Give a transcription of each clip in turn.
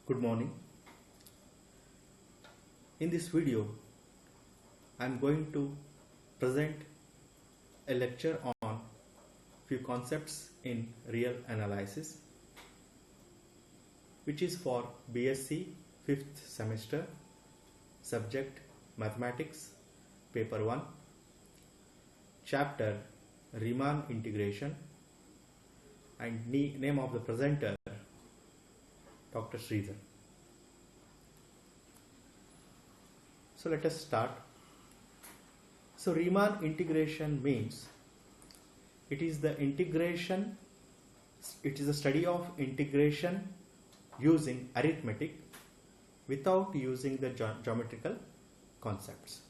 Good morning. In this video, I am going to present a lecture on few concepts in real analysis, which is for BSc 5th semester, subject Mathematics, paper 1, chapter Riemann Integration, and name of the presenter Dr. Sridhar. So let us start. So Riemann integration means it is the integration, it is a study of integration using arithmetic without using the geometrical concepts.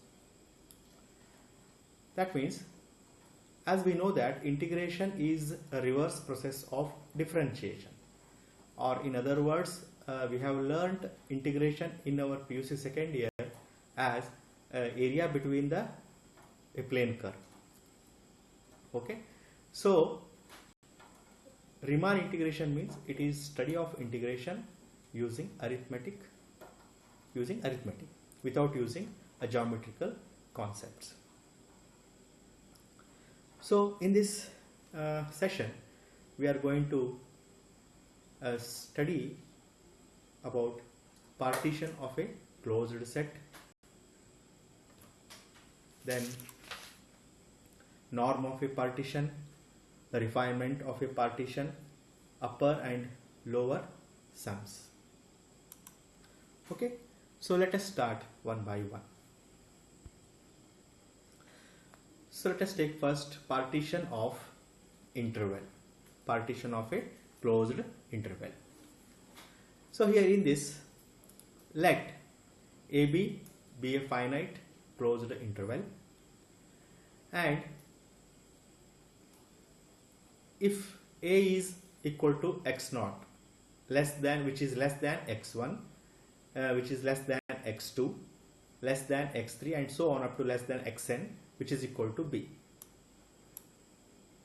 That means, as we know that integration is a reverse process of differentiation, or in other words, we have learnt integration in our PUC second year as area between a plane curve. Okay, so Riemann integration means it is study of integration using arithmetic without using a geometrical concepts. So in this session we are going to study about partition of a closed set, then norm of a partition, the refinement of a partition, upper and lower sums. Okay, so let us start one by one. So let us take first partition of interval, partition of a closed interval. So here in this, let AB be a finite closed interval, and if A is equal to x0 less than, which is less than x1, which is less than x2, less than x3, and so on up to less than xn, which is equal to b.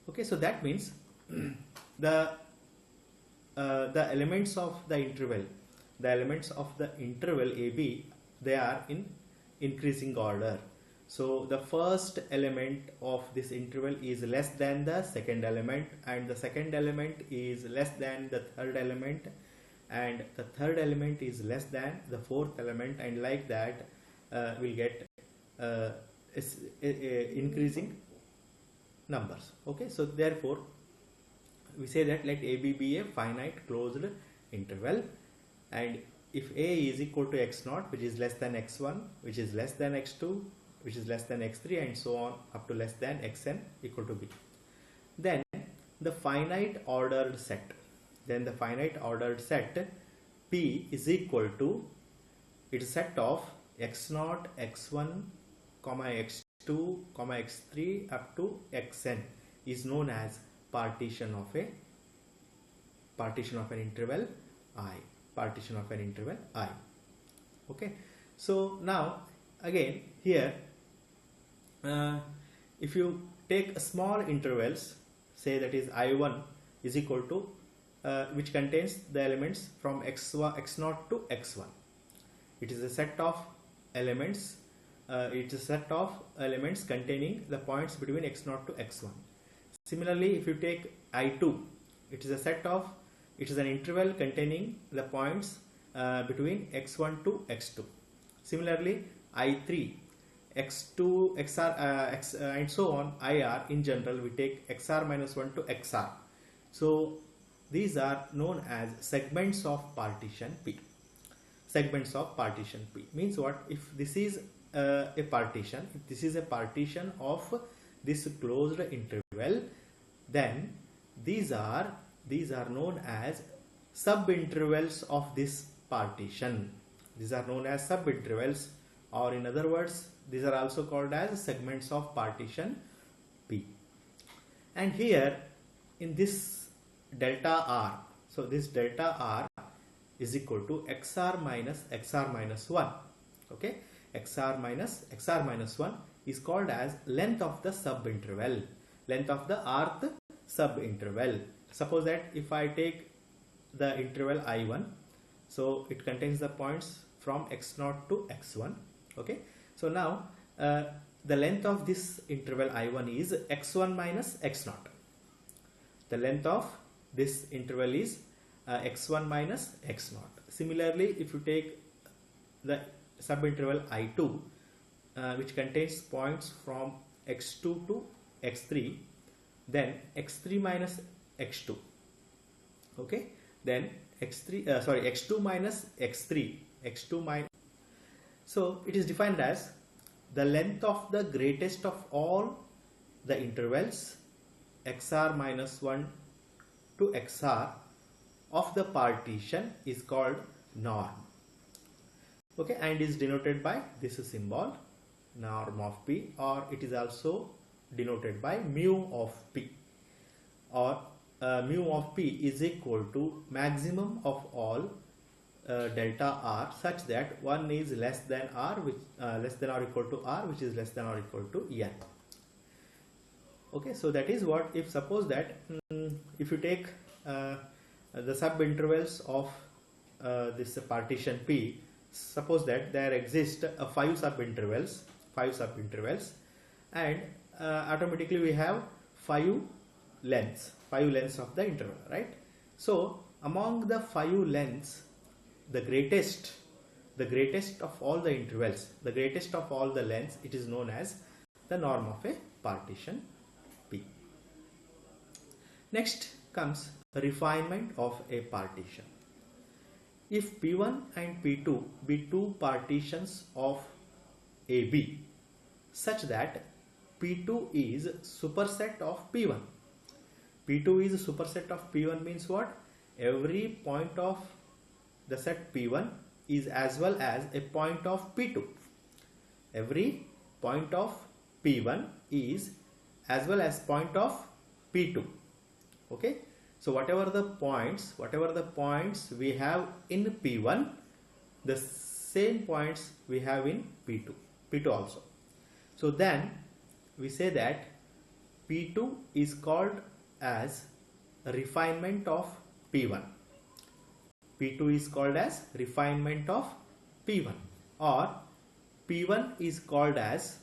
Okay, so that means the elements of the interval, AB, they are in increasing order. So the first element of this interval is less than the second element, and the second element is less than the third element, and the third element is less than the fourth element, and like that we'll get increasing numbers. Okay, so therefore we say that let AB be a finite closed interval, and if A is equal to x0, which is less than x1, which is less than x2, which is less than x3, and so on up to less than xn equal to b, then the finite ordered set, P is equal to its set of x0, x1, x2, x3 up to xn is known as partition of an interval I. Okay, so now again here, if you take small intervals, say that is I1 is equal to which contains the elements from x0 to x1. It is a set of elements. It's a set of elements containing the points between x0 to x1. Similarly, if you take I2, it is an interval containing the points between x1 to x2. Similarly, I3, x2, xr, and so on, IR in general, we take xr minus 1 to xr. So these are known as segments of partition P. Segments of partition P means what? If this is a partition, if this is a partition of this closed interval, then these are known as subintervals of this partition. These are known as subintervals, or in other words, these are also called as segments of partition P. And here in this delta R, so this delta R is equal to xr minus 1. Okay, xr minus 1 is called as length of the subinterval, length of the rth subinterval. Suppose that if I take the interval I1, So it contains the points from x0 to x1. Okay, so now the length of this interval I1 is x1 minus x0. The length of this interval is x1 minus x0. Similarly, if you take the subinterval I2, which contains points from x2 to x3, then x3 minus x2. Okay, then x2 minus x3, x2 minus. So it is defined as the length of the greatest of all the intervals xr minus 1 to xr of the partition is called norm. Okay, and is denoted by this symbol, norm of P, or it is also denoted by mu of P, or mu of P is equal to maximum of all delta R such that 1 is less than R, which less than or equal to R, which is less than or equal to N. Okay, so that is what, if suppose that if you take the subintervals of this partition P, suppose that there exist 5 subintervals, and automatically we have 5 lengths of the interval, right? So among the 5 lengths, the greatest of all the intervals, the greatest of all the lengths, it is known as the norm of a partition P. Next comes refinement of a partition. If P1 and P2 be two partitions of AB such that P2 is superset of P1. P2 is a superset of P1 means what? Every point of the set P1 is as well as a point of P2. Every point of P1 is as well as point of P2. Okay, so whatever the points we have in P1, the same points we have in P2 also. So then we say that P2 is called as a refinement of P1. P2 is called as refinement of P1, or P1 is called as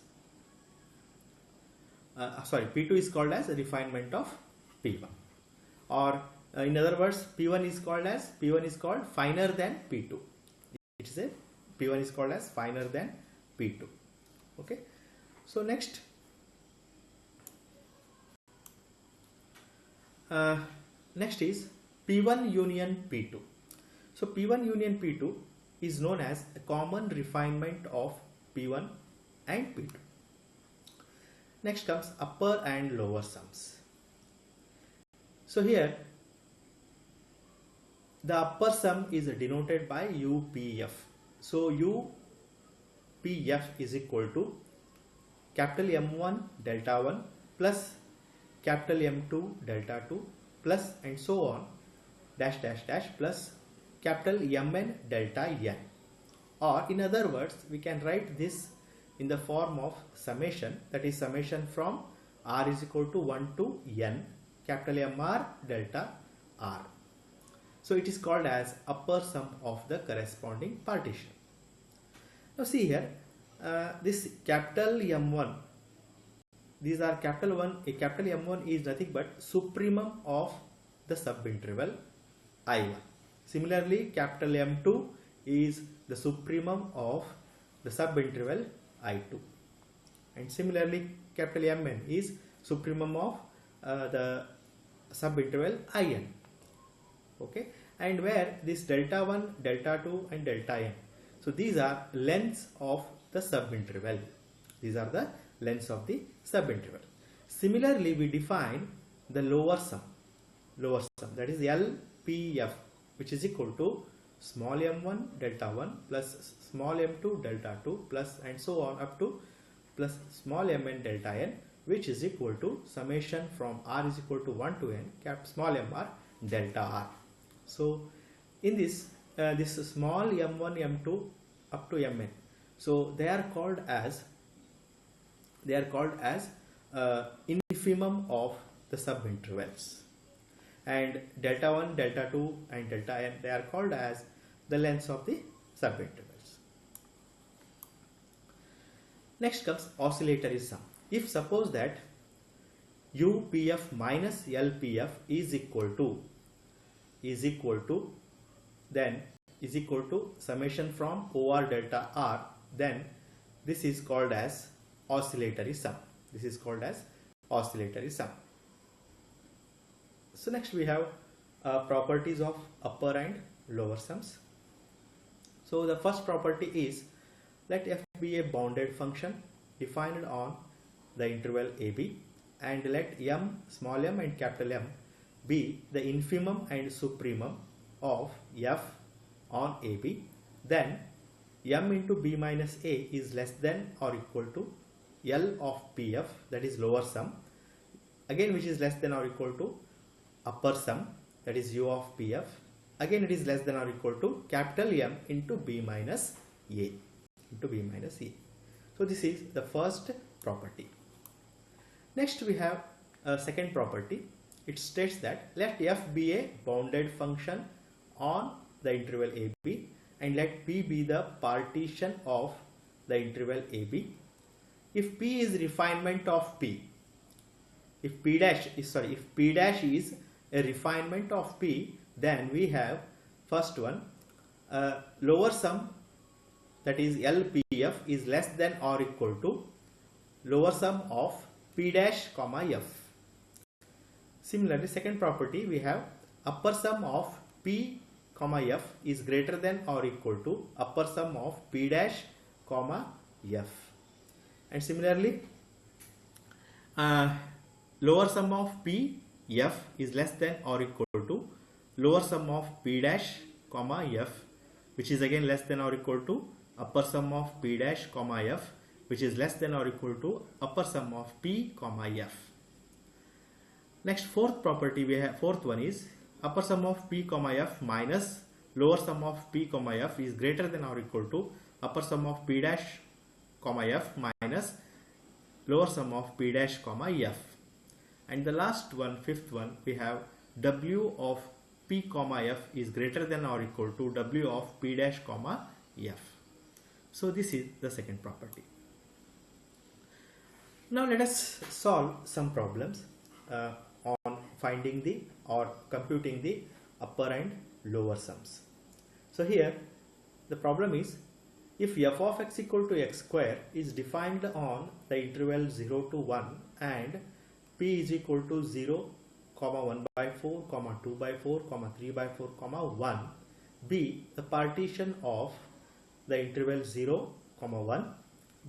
P2 is called as a refinement of P1, or in other words, P1 is called finer than P2. It is a P1 is called as finer than P2. Okay, so next is P1 union P2. So P1 union P2 is known as a common refinement of P1 and P2. Next comes upper and lower sums. So here the upper sum is denoted by UPF. So UPF is equal to capital M1 delta 1 plus capital M2 delta 2 plus and so on dash dash dash plus capital Mn delta n. Or in other words, we can write this in the form of summation, that is summation from r is equal to 1 to n capital Mr delta r. So it is called as upper sum of the corresponding partition. Now see here, this capital M1, these are capital 1, a capital M1 is nothing but supremum of the subinterval I1. Similarly, capital M2 is the supremum of the subinterval I2. And similarly, capital Mn is supremum of the subinterval In. Okay, and where this delta 1, delta 2 and delta n. So these are lengths of the subinterval. These are the lengths of the subinterval. Similarly, we define the lower sum, that is LPF, which is equal to small m1 delta 1 plus small m2 delta 2 plus and so on up to plus small mn delta n, which is equal to summation from r is equal to 1 to n cap small mr delta r. So in this this small m1 m2 up to mn, so they are called as infimum of the subintervals, and delta 1, delta 2 and delta n, they are called as the lengths of the subintervals. Next comes oscillatory sum. If suppose that UPF minus LPF is equal to summation from OR delta R, then this is called as oscillatory sum. This is called as oscillatory sum. So next we have properties of upper and lower sums. So the first property is, let f be a bounded function defined on the interval AB, and let m, small m and capital M be the infimum and supremum of f on AB. Then m into b minus a is less than or equal to L of PF, that is lower sum, again which is less than or equal to upper sum, that is U of PF, again it is less than or equal to capital M into b minus a. So this is the first property. Next we have a second property. It states that let f be a bounded function on the interval AB, and let P be the partition of the interval AB. If P is refinement of P, if P dash is a refinement of P, then we have first one, lower sum, that is LPF, is less than or equal to lower sum of P dash comma F. Similarly, second property we have upper sum of P comma F is greater than or equal to upper sum of P dash comma F. And similarly, lower sum of P F is less than or equal to lower sum of P dash comma F, which is again less than or equal to upper sum of P dash comma F, which is less than or equal to upper sum of P comma F. Next, fourth property we have, fourth one is upper sum of P comma F minus lower sum of P comma F is greater than or equal to upper sum of P dash comma F minus lower sum of P dash comma F. And the last one, fifth one, we have W of P comma F is greater than or equal to W of P dash comma F. So this is the second property. Now let us solve some problems on finding the or computing the upper and lower sums. So here the problem is, if f of x equal to x square is defined on the interval 0 to 1 and p is equal to 0, 1 by 4, 2 by 4, 3 by 4, 1, be the partition of the interval 0, 1,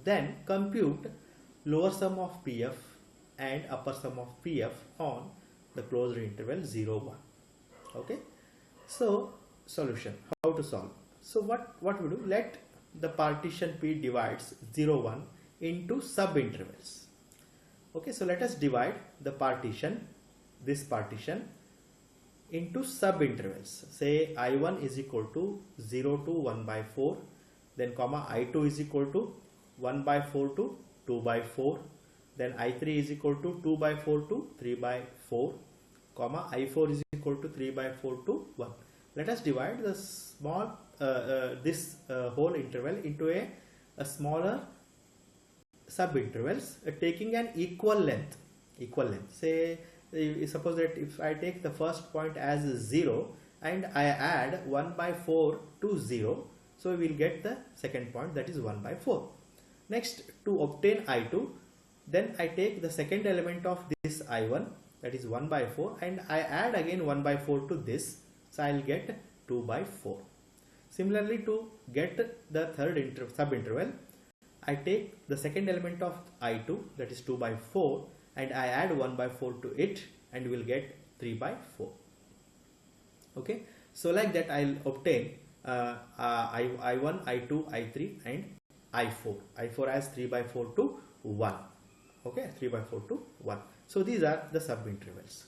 then compute lower sum of PF and upper sum of PF on the closed interval 0, 1. Okay. So solution, how to solve? So what we do, let the partition P divides 0, 1 into subintervals. Okay, so let us divide the partition, this partition, into subintervals. Say I1 is equal to 0 to 1 by 4, then comma I2 is equal to 1 by 4 to 2 by 4, then I3 is equal to 2 by 4 to 3 by 4, comma I4 is equal to 3 by 4 to 1. Let us divide the small this whole interval into a smaller subintervals taking an equal length. Say suppose that if I take the first point as 0 and I add 1 by 4 to 0, so we will get the second point, that is 1 by 4. Next, to obtain I2, then I take the second element of this I1, that is 1 by 4, and I add again 1 by 4 to this, so I will get 2 by 4. Similarly, to get the third subinterval, I take the second element of I2, that is 2 by 4, and I add 1 by 4 to it, and will get 3 by 4. Okay, so like that I will obtain I1, I2, I3 and I4. I4 as 3 by 4 to 1. Okay, 3 by 4 to 1. So these are the subintervals.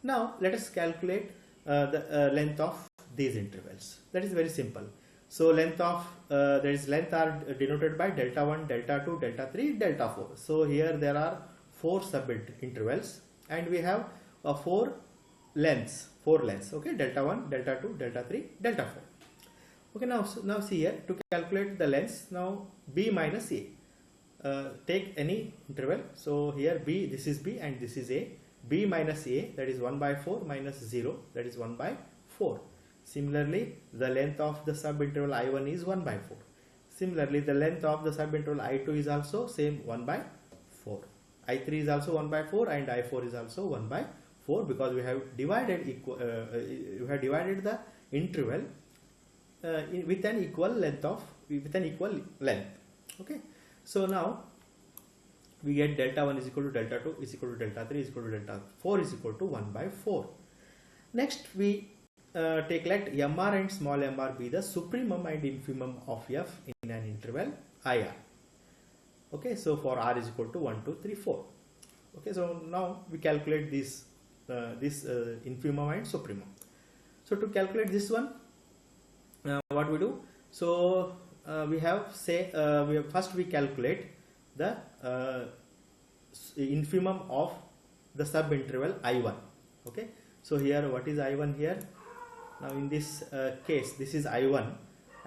Now let us calculate the length of these intervals. That is very simple. So length of length are denoted by delta 1, delta 2, delta 3, delta 4. So here there are 4 subintervals and we have 4 lengths 4 lengths. Okay, delta 1, delta 2, delta 3, delta 4. Okay, now see here, to calculate the lengths, now b minus a. Take any interval. So here b, this is b and this is a. B minus a, that is 1 by 4, minus 0, that is 1 by 4. Similarly, the length of the subinterval I1 is 1 by 4. Similarly, the length of the subinterval I2 is also same 1 by 4. I3 is also 1 by 4 and I4 is also 1 by 4, because we have divided the interval with an equal length Okay, so now we get delta 1 is equal to delta 2 is equal to delta 3 is equal to delta 4 is equal to 1 by 4. Next we take, let mr and small mr be the supremum and infimum of f in an interval IR. Okay, so for r is equal to 1, 2, 3, 4. Okay, so now we calculate this infimum and supremum. So to calculate this one, what we do? So we have first we calculate the infimum of the subinterval I1. Okay, so here what is I1 here? Now in this case, this is I1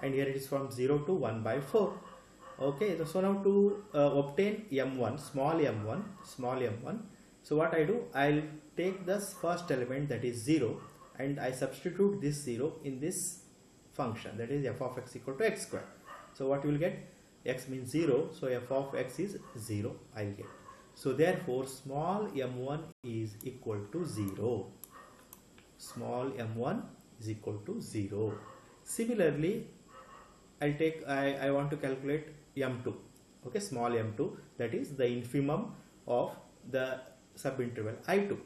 and here it is from 0 to 1 by 4. Okay, so now to obtain m1, small m1, so what I do, I'll take this first element, that is 0, and I substitute this 0 in this function, that is f of x equal to x square. So what you will get? X means 0, so f of x is 0 I'll get. So therefore small m1 is equal to 0. Small m1 is equal to 0. Similarly, I want to calculate m2. Okay, small m2, that is the infimum of the subinterval I2.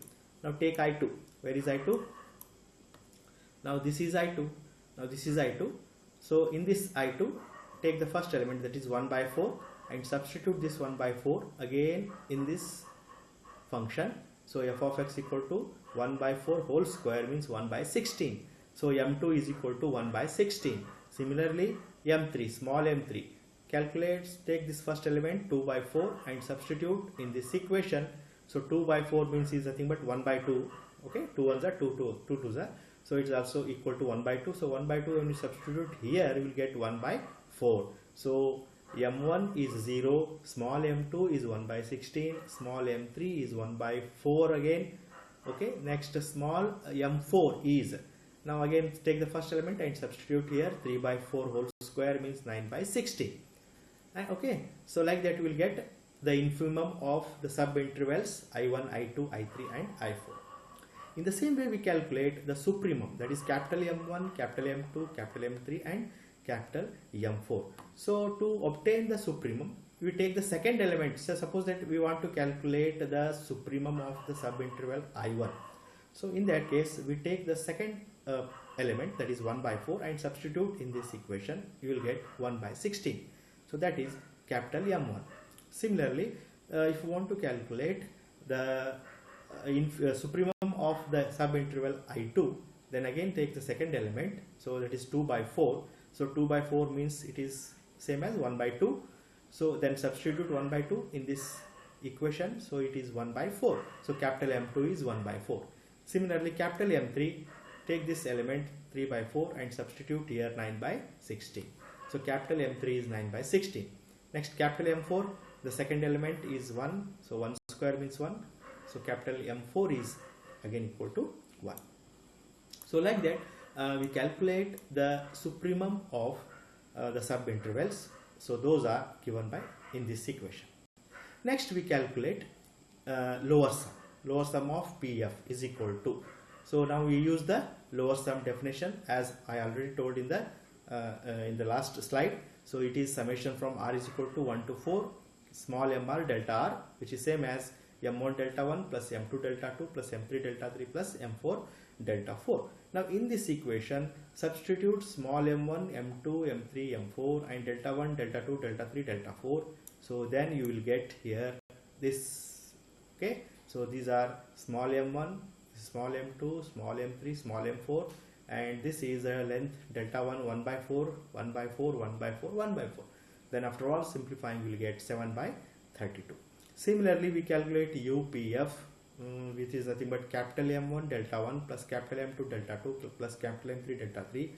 Now take I2. Where is I2? Now this is I2. Now this is I2. So in this I2, take the first element, that is 1 by 4, and substitute this 1 by 4 again in this function. So f of x equal to 1 by 4 whole square means 1 by 16. So m2 is equal to 1 by 16. Similarly, m3, small m3, calculates, take this first element 2 by 4 and substitute in this equation. So 2 by 4 means is nothing but 1 by 2. Okay, 2 ones are 2 twos are. So it is also equal to 1 by 2. So 1 by 2, when you substitute here, you will get 1 by 4. So m1 is 0, small m2 is 1 by 16, small m3 is 1 by 4 again. Okay, next small m4 is, now again take the first element and substitute here, 3 by 4 whole square means 9 by 60. Okay, so like that we will get the infimum of the subintervals I1, I2, I3 and I4. In the same way we calculate the supremum, that is capital M1, capital M2, capital M3 and capital M4. So to obtain the supremum, we take the second element. So suppose that we want to calculate the supremum of the subinterval I1. So in that case, we take the second element, that is 1 by 4, and substitute in this equation. You will get 1 by 16. So that is capital M1. Similarly, if you want to calculate the supremum of the subinterval I2, then again take the second element. So that is 2 by 4. So 2 by 4 means it is same as 1 by 2. So then substitute 1 by 2 in this equation. So it is 1 by 4. So capital M2 is 1 by 4. Similarly, capital M3, take this element 3 by 4 and substitute here 9 by 16. So capital M3 is 9 by 16. Next, capital M4, the second element is 1. So 1 square means 1. So capital M4 is again equal to 1. So like that we calculate the supremum of the subintervals. So those are given by in this equation. Next we calculate lower sum. Lower sum of PF is equal to. So now we use the lower sum definition as I already told in the last slide. So it is summation from r is equal to 1 to 4 small mr delta r, which is same as m1 delta 1 plus m2 delta 2 plus m3 delta 3 plus m4 delta 4. Now in this equation substitute small m1, m2, m3, m4 and delta 1, delta 2, delta 3, delta 4. So then you will get here this. Okay, so these are small m1, small m2, small m3, small m4, and this is a length delta 1, 1 by 4, 1 by 4, 1 by 4, 1 by 4. Then after all simplifying you will get 7 by 32. Similarly we calculate UPF, which is nothing but capital M1 delta 1 plus capital M2 delta 2 plus capital M3 delta 3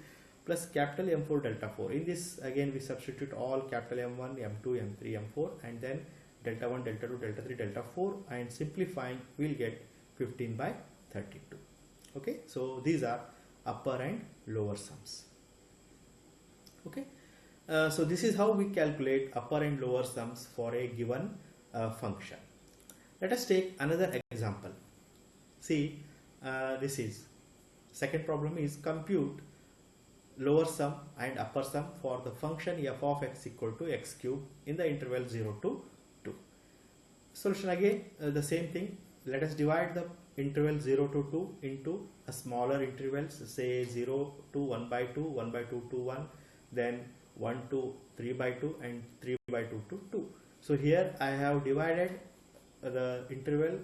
plus capital M4 delta 4. In this again we substitute all capital M1, M2, M3, M4 and then delta 1, delta 2, delta 3, delta 4, and simplifying we'll get 15 by 32. Okay, so these are upper and lower sums. Okay, so this is how we calculate upper and lower sums for a given function. Let us take another example. See, this is second problem is compute lower sum and upper sum for the function f of x equal to x cube in the interval 0 to 2. Solution again the same thing. Let us divide the interval 0 to 2 into a smaller intervals, say 0 to 1 by 2, 1 by 2 to 1, then 1 to 3 by 2 and 3 by 2 to 2. So here I have divided the interval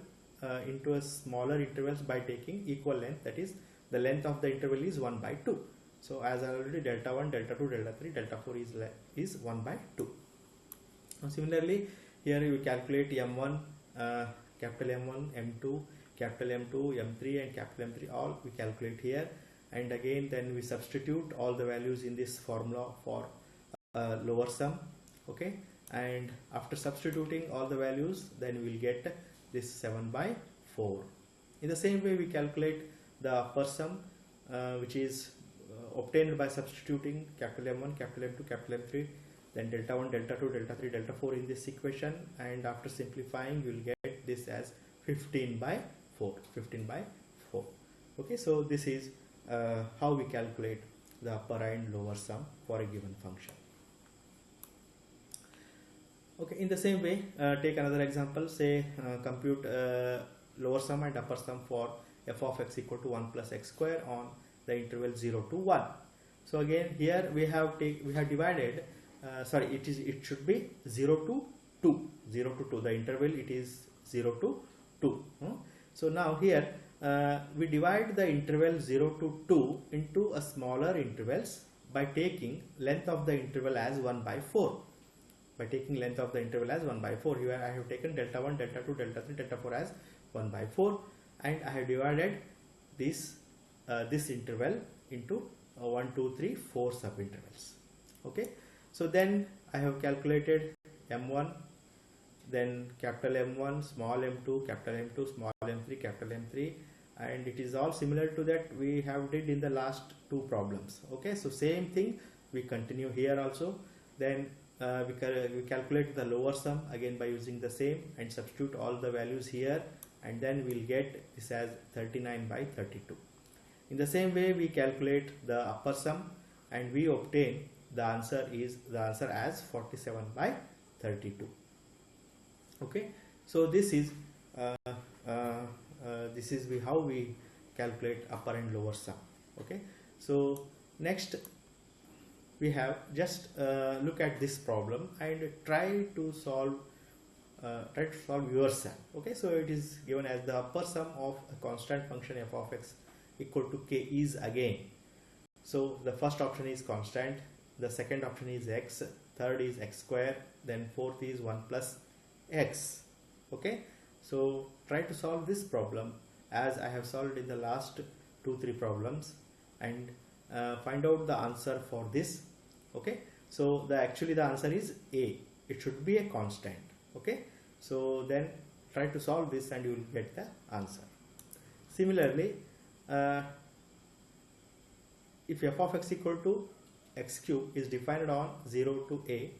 into a smaller intervals by taking equal length, that is the length of the interval is 1 by 2. So as I already delta 1, delta 2, delta 3, delta 4 is 1 by 2. Now similarly here we calculate M1, capital M1, M2, capital M2, M3 and capital M3, all we calculate here, and again then we substitute all the values in this formula for lower sum. Okay, and after substituting all the values then we will get this 7 by 4. In the same way we calculate the upper sum which is obtained by substituting capital M1, capital M2, capital M3, then delta 1, delta 2, delta 3, delta 4 in this equation, and after simplifying you will get this as 15 by 4. Okay, so this is how we calculate the upper and lower sum for a given function. Okay, in the same way take another example, say compute lower sum and upper sum for f of x equal to 1 plus x square on the interval 0 to 1. So again here we have divided it should be 0 to 2, the interval it is 0 to 2. So now here we divide the interval 0 to 2 into a smaller intervals by taking length of the interval as 1 by 4. Here I have taken delta 1, delta 2, delta 3, delta 4 as 1 by 4, and I have divided this interval into 1, 2, 3, 4 subintervals. Okay, so then I have calculated M1, then capital M1, small m2, capital M2, small m3, capital M3, and it is all similar to that we have did in the last two problems. Okay, so same thing we continue here also. Then we calculate the lower sum again by using the same and substitute all the values here, and then we'll get this as 39 by 32. In the same way we calculate the upper sum and we obtain the answer as 47 by 32. Okay, so this is how we calculate upper and lower sum. Okay, so next we have just look at this problem and try to solve yourself. Okay, so it is given as the upper sum of a constant function f of x equal to k is again. So the first option is constant, the second option is x, third is x square, then fourth is 1 plus x. Okay, so try to solve this problem as I have solved in the last 2-3 problems, and find out the answer for this. Okay, so actually the answer is A. It should be a constant. Okay, so then try to solve this and you will get the answer. Similarly, if f of x equal to x cube is defined on 0 to a,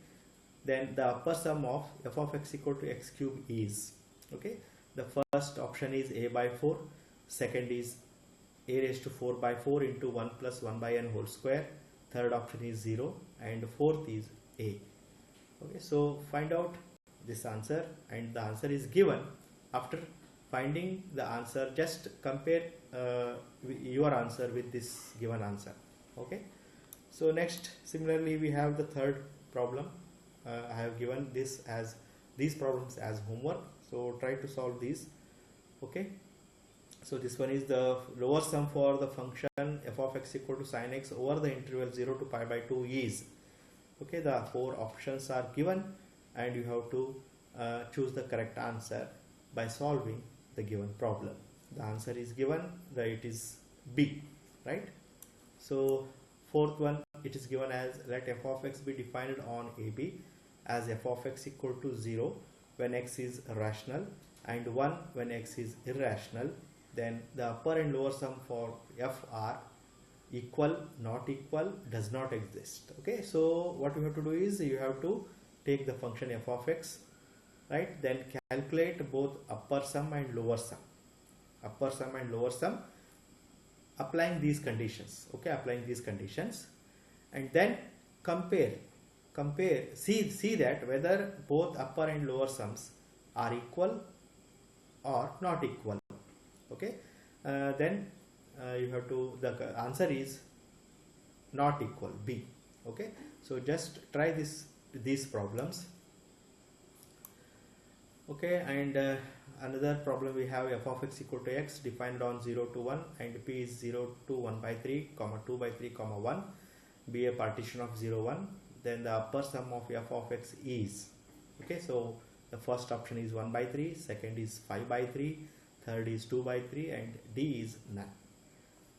then the upper sum of f of x equal to x cube is, okay, the first option is a by 4, second is a raised to 4 by 4 into 1 plus 1 by n whole square, third option is 0, and fourth is a. Okay, so find out this answer, and the answer is given. After finding the answer, just compare your answer with this given answer. Okay, so next, similarly we have the third problem. I have given this as these problems as homework, so try to solve these. Okay, so this one is the lower sum for the function f of x equal to sin x over the interval 0 to pi by 2 is, okay, the 4 options are given and you have to choose the correct answer by solving the given problem. The answer is given, that it is B, right? So fourth one, it is given as let f of x be defined on AB as f of x equal to 0 when x is rational and 1 when x is irrational. Then the upper and lower sum for f are equal, not equal, does not exist. Okay, so what you have to do is you have to take the function f of x, right? Then calculate both upper sum and lower sum. Upper sum and lower sum, applying these conditions. Okay, applying these conditions, and then compare, see that whether both upper and lower sums are equal or not equal. Okay, then you have to, the answer is not equal, B. Okay, so just try these problems. Okay, and another problem we have f of x equal to x defined on 0 to 1 and p is 0 to 1 by 3 comma 2 by 3 comma 1, be a partition of 0 1. Then the upper sum of f of x is, okay, so the first option is 1 by 3, second is 5 by 3, third is 2 by 3, and D is none.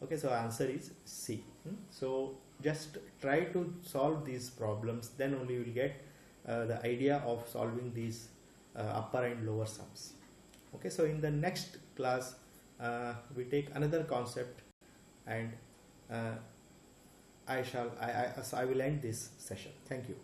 Okay, so answer is C. So just try to solve these problems, then only you will get the idea of solving these upper and lower sums. Okay, so in the next class we take another concept, and I will end this session. Thank you.